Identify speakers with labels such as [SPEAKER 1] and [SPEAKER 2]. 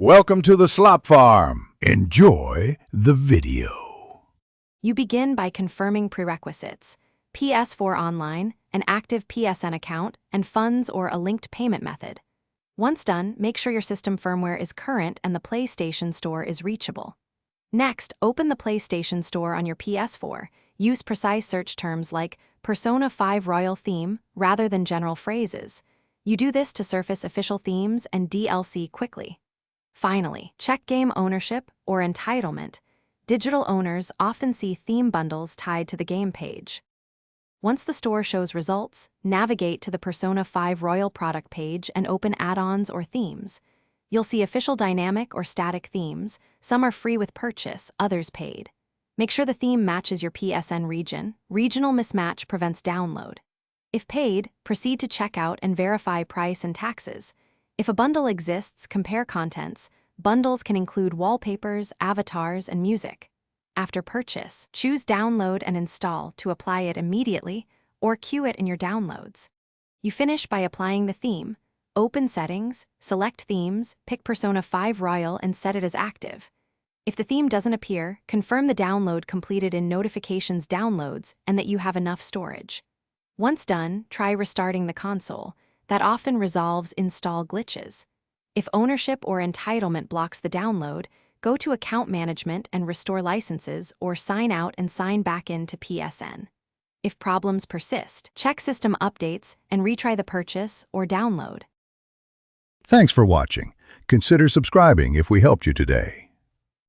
[SPEAKER 1] Welcome to the Slop Farm. Enjoy the video.
[SPEAKER 2] You begin by confirming prerequisites: PS4 online, an active PSN account, and funds or a linked payment method. Once done, make sure your system firmware is current and the PlayStation Store is reachable. Next, open the PlayStation Store on your PS4. Use precise search terms like Persona 5 Royal Theme rather than general phrases. You do this to surface official themes and DLC quickly. Finally, check game ownership or entitlement. Digital owners often see theme bundles tied to the game page. Once the store shows results, navigate to the Persona 5 Royal product page and open add-ons or themes. You'll see official dynamic or static themes. Some are free with purchase, others paid. Make sure the theme matches your PSN region. Regional mismatch prevents download. If paid, proceed to checkout and verify price and taxes. If a bundle exists, compare contents. Bundles can include wallpapers, avatars, and music. After purchase, choose Download and Install to apply it immediately or queue it in your downloads. You finish by applying the theme. Open Settings, select Themes, pick Persona 5 Royal and set it as active. If the theme doesn't appear, confirm the download completed in Notifications Downloads and that you have enough storage. Once done, try restarting the console. That often resolves install glitches. If ownership or entitlement blocks the download, go to Account Management and restore licenses or sign out and sign back into PSN. If problems persist, check system updates and retry the purchase or download.
[SPEAKER 1] Thanks for watching. Consider subscribing if we helped you today.